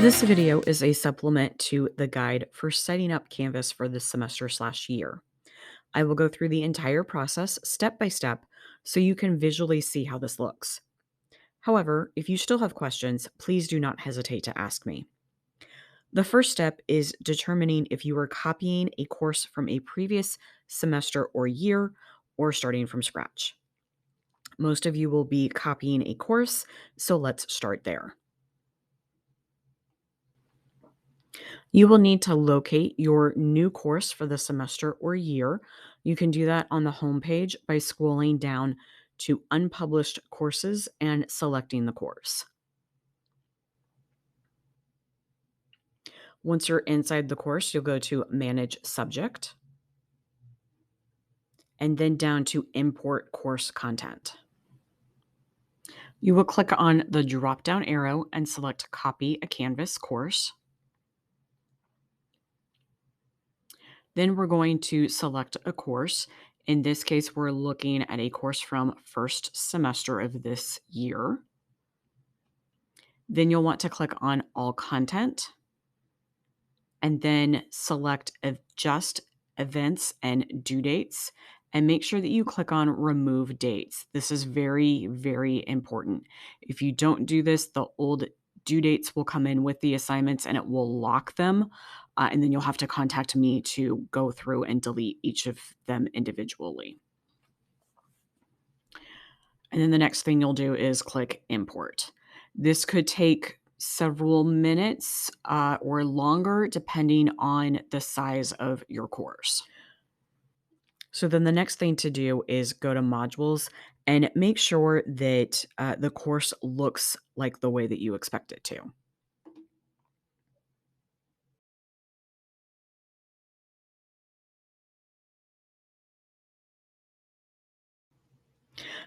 This video is a supplement to the guide for setting up Canvas for this semester/year. I will go through the entire process step by step so you can visually see how this looks. However, if you still have questions, please do not hesitate to ask me. The first step is determining if you are copying a course from a previous semester or year or starting from scratch. Most of you will be copying a course, so let's start there. You will need to locate your new course for the semester or year. You can do that on the homepage by scrolling down to Unpublished Courses and selecting the course. Once you're inside the course, you'll go to Manage Subject and then down to Import Course Content. You will click on the drop-down arrow and select Copy a Canvas course. Then we're going to select a course. In this case, we're looking at a course from first semester of this year. Then you'll want to click on All Content and then select Adjust Events and Due Dates and make sure that you click on Remove Dates. This is very, very important. If you don't do this, the old due dates will come in with the assignments and it will lock them. And then you'll have to contact me to go through and delete each of them individually. And then the next thing you'll do is click Import. This could take several minutes or longer depending on the size of your course. So then the next thing to do is go to Modules and make sure that the course looks like the way that you expect it to.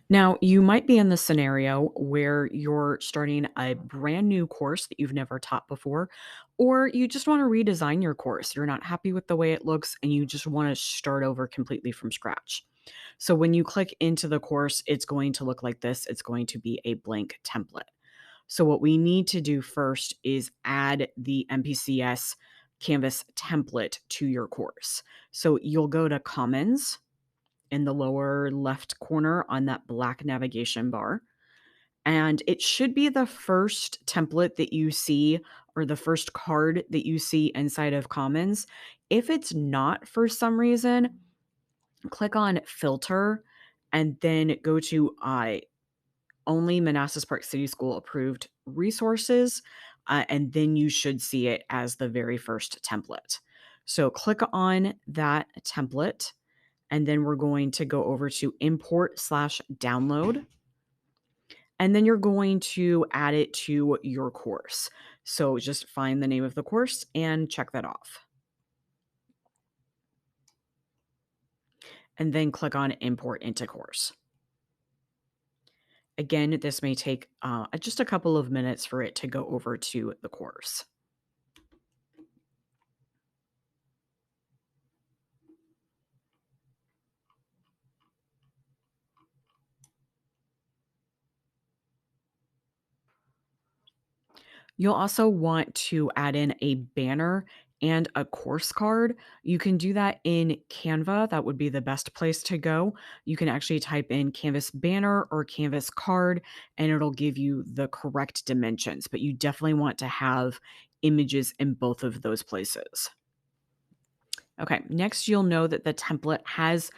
Now, you might be in the scenario where you're starting a brand new course that you've never taught before, or you just want to redesign your course. You're not happy with the way it looks and you just want to start over completely from scratch. So when you click into the course, it's going to look like this. It's going to be a blank template. So what we need to do first is add the MPCS Canvas template to your course. So you'll go to Commons in the lower left corner on that black navigation bar. And it should be the first template that you see or the first card that you see inside of Commons. If it's not for some reason, click on Filter and then go to only Manassas Park City School approved resources. And then you should see it as the very first template. So click on that template. And then we're going to go over to import/download. And then you're going to add it to your course. So just find the name of the course and check that off. And then click on Import into Course. Again, this may take just a couple of minutes for it to go over to the course. You'll also want to add in a banner and a course card. You can do that in Canva. That would be the best place to go. You can actually type in Canvas banner or Canvas card, and it'll give you the correct dimensions. But you definitely want to have images in both of those places. Okay, next you'll know that the template has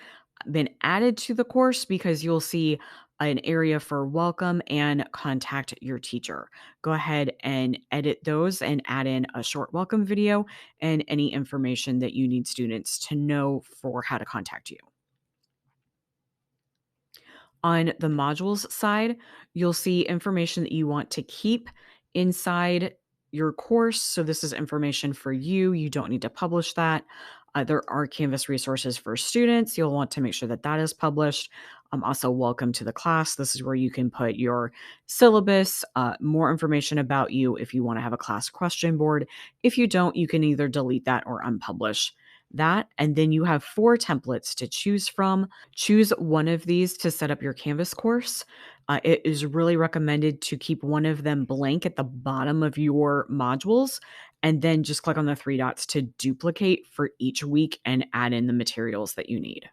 been added to the course because you'll see an area for welcome and contact your teacher. Go ahead and edit those and add in a short welcome video and any information that you need students to know for how to contact you. On the modules side, you'll see information that you want to keep inside your course. So this is information for you. You don't need to publish that. There are Canvas resources for students. You'll want to make sure that that is published. Also, welcome to the class. This is where you can put your syllabus, more information about you if you want to have a class question board. If you don't, you can either delete that or unpublish. that, and then you have 4 templates to choose from. Choose one of these to set up your Canvas course. It is really recommended to keep one of them blank at the bottom of your modules, and then just click on the 3 dots to duplicate for each week and add in the materials that you need.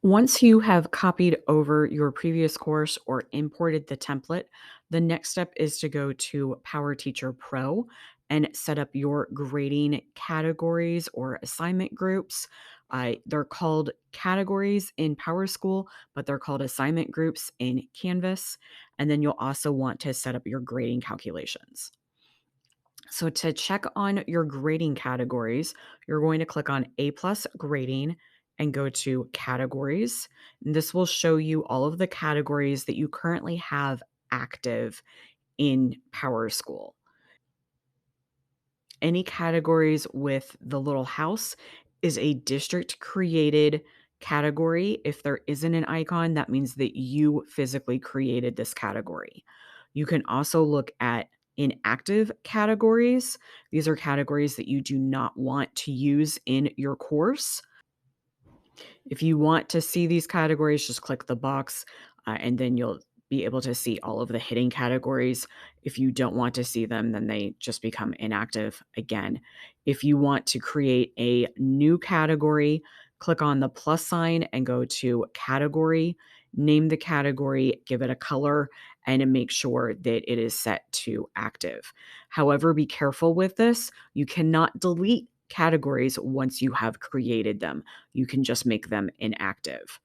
Once you have copied over your previous course or imported the template, the next step is to go to PowerTeacher Pro and set up your grading categories or assignment groups. They're called categories in PowerSchool, but they're called assignment groups in Canvas. And then you'll also want to set up your grading calculations. So to check on your grading categories, you're going to click on A plus grading and go to categories. And this will show you all of the categories that you currently have active in PowerSchool. Any categories with the little house is a district created category. If there isn't an icon, that means that you physically created this category. You can also look at inactive categories. These are categories that you do not want to use in your course. If you want to see these categories, just click the box and then you'll be able to see all of the hidden categories. If you don't want to see them, then they just become inactive again. If you want to create a new category, click on the plus sign and go to category, name the category, give it a color, and make sure that it is set to active. However, be careful with this. You cannot delete categories once you have created them. You can just make them inactive.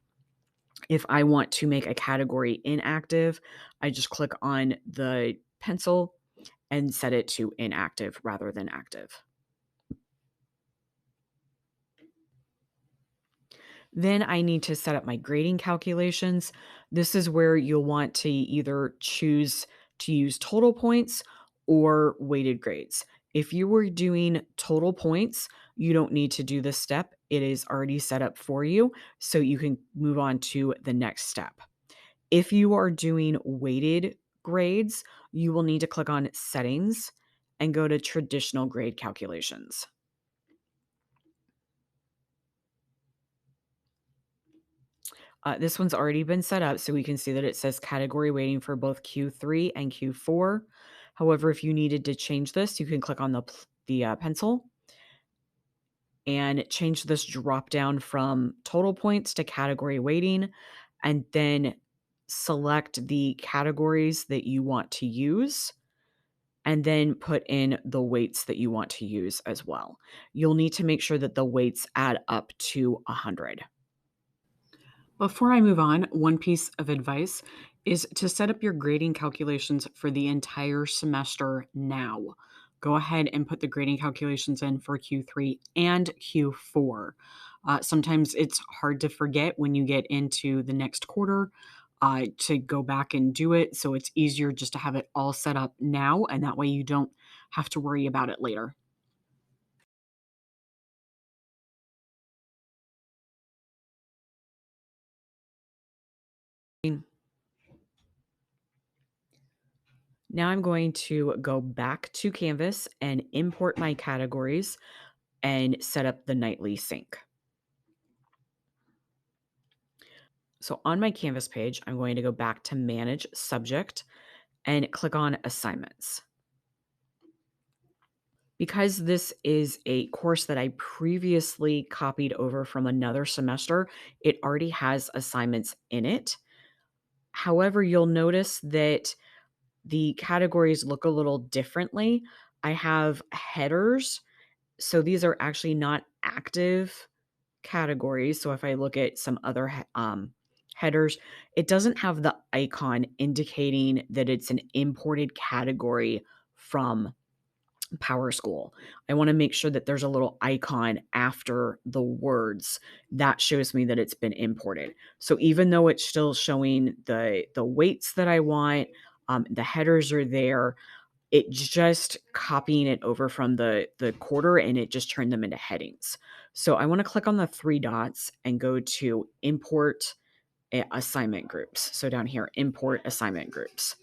If I want to make a category inactive, I just click on the pencil and set it to inactive rather than active. Then I need to set up my grading calculations. This is where you'll want to either choose to use total points or weighted grades. If you were doing total points, you don't need to do this step. It is already set up for you, so you can move on to the next step. If you are doing weighted grades, you will need to click on settings and go to traditional grade calculations. This one's already been set up, so we can see that it says category weighting for both Q3 and Q4. However, if you needed to change this, you can click on the pencil and change this drop down from total points to category weighting, and then select the categories that you want to use, and then put in the weights that you want to use as well. You'll need to make sure that the weights add up to 100. Before I move on, one piece of advice is to set up your grading calculations for the entire semester now. Go ahead and put the grading calculations in for Q3 and Q4. Sometimes it's hard to forget when you get into the next quarter to go back and do it. So it's easier just to have it all set up now, and that way you don't have to worry about it later. Now I'm going to go back to Canvas and import my categories and set up the nightly sync. So on my Canvas page, I'm going to go back to Manage Subject and click on Assignments. Because this is a course that I previously copied over from another semester, it already has assignments in it. However, you'll notice that the categories look a little differently. I have headers, so these are actually not active categories. So if I look at some other headers, it doesn't have the icon indicating that it's an imported category from PowerSchool. I want to make sure that there's a little icon after the words that shows me that it's been imported. So even though it's still showing the weights that I want, the headers are there. It's just copying it over from the quarter, and it just turned them into headings. So I want to click on the three dots and go to import assignment groups. So down here, import assignment groups.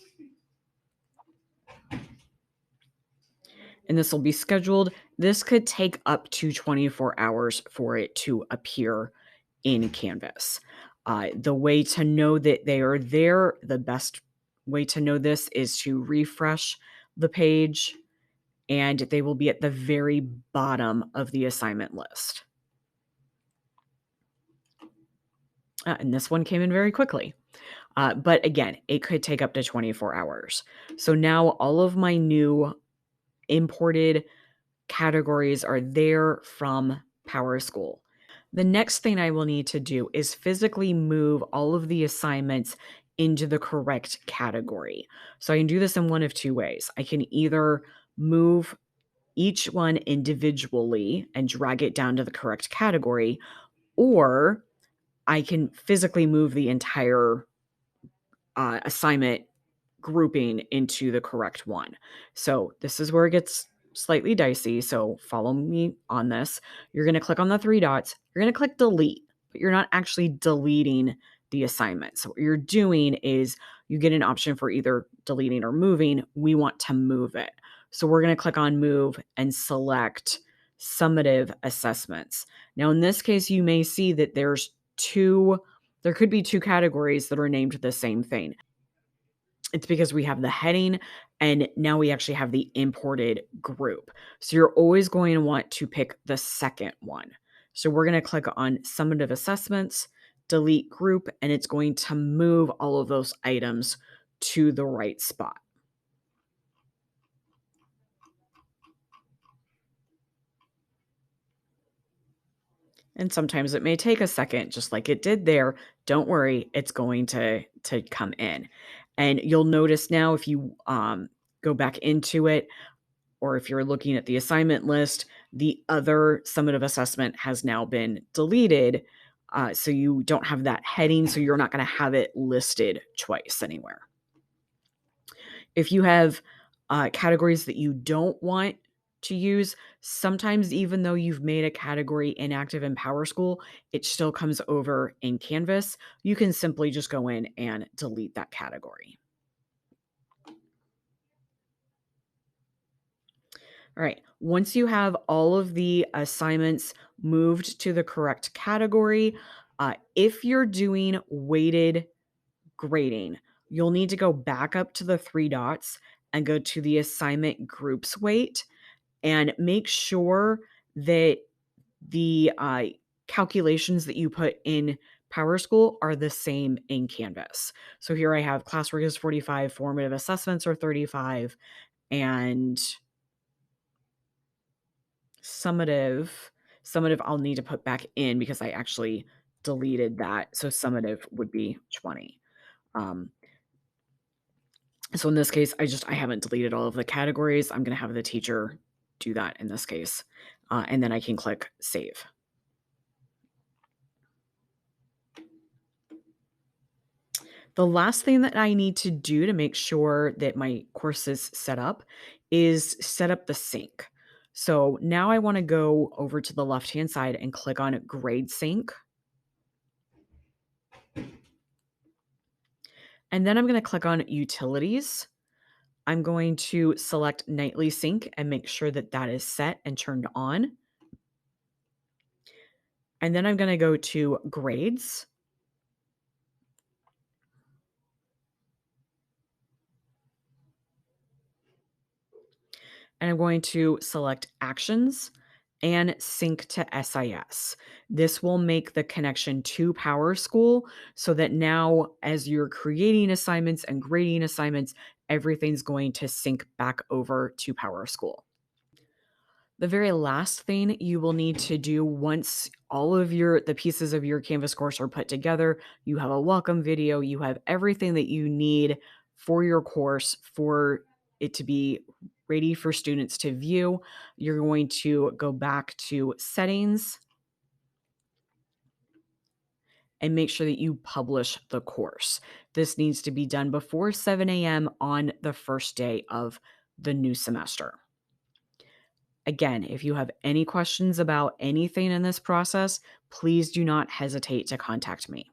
And this will be scheduled. This could take up to 24 hours for it to appear in Canvas. The way to know that they are there, the best way to know this is to refresh the page, and they will be at the very bottom of the assignment list. And this one came in very quickly. But again, it could take up to 24 hours. So now all of my new imported categories are there from PowerSchool. The next thing I will need to do is physically move all of the assignments into the correct category. So I can do this in one of two ways. I can either move each one individually and drag it down to the correct category, or I can physically move the entire assignment grouping into the correct one. So this is where it gets slightly dicey. So follow me on this. You're going to click on the three dots. You're going to click delete, but you're not actually deleting the assignment. So what you're doing is you get an option for either deleting or moving. We want to move it. So we're going to click on move and select summative assessments. Now in this case, you may see that there could be two categories that are named the same thing. It's because we have the heading and now we actually have the imported group. So you're always going to want to pick the second one. So we're going to click on summative assessments, delete group, and it's going to move all of those items to the right spot. And sometimes it may take a second, just like it did there. Don't worry, it's going to come in. And you'll notice now if you go back into it, or if you're looking at the assignment list, the other summative assessment has now been deleted. So you don't have that heading, so you're not going to have it listed twice anywhere. If you have categories that you don't want to use, sometimes even though you've made a category inactive in PowerSchool, it still comes over in Canvas. You can simply just go in and delete that category. All right. Once you have all of the assignments moved to the correct category, if you're doing weighted grading, you'll need to go back up to the three dots and go to the assignment groups weight and make sure that the calculations that you put in PowerSchool are the same in Canvas. So here I have classwork is 45, formative assessments are 35, and summative I'll need to put back in because I actually deleted that. So summative would be 20. So in this case, I haven't deleted all of the categories. I'm going to have the teacher do that in this case. And then I can click save. The last thing that I need to do to make sure that my course is set up is set up the sync. So now I want to go over to the left-hand side and click on Grade Sync. And then I'm going to click on Utilities. I'm going to select Nightly Sync and make sure that that is set and turned on. And then I'm going to go to Grades. And I'm going to select Actions and Sync to SIS. This will make the connection to PowerSchool so that now as you're creating assignments and grading assignments, everything's going to sync back over to PowerSchool. The very last thing you will need to do once all of the pieces of your Canvas course are put together, you have a welcome video, you have everything that you need for your course for it to be ready for students to view. You're going to go back to settings and make sure that you publish the course. This needs to be done before 7 a.m. on the first day of the new semester. Again, if you have any questions about anything in this process, please do not hesitate to contact me.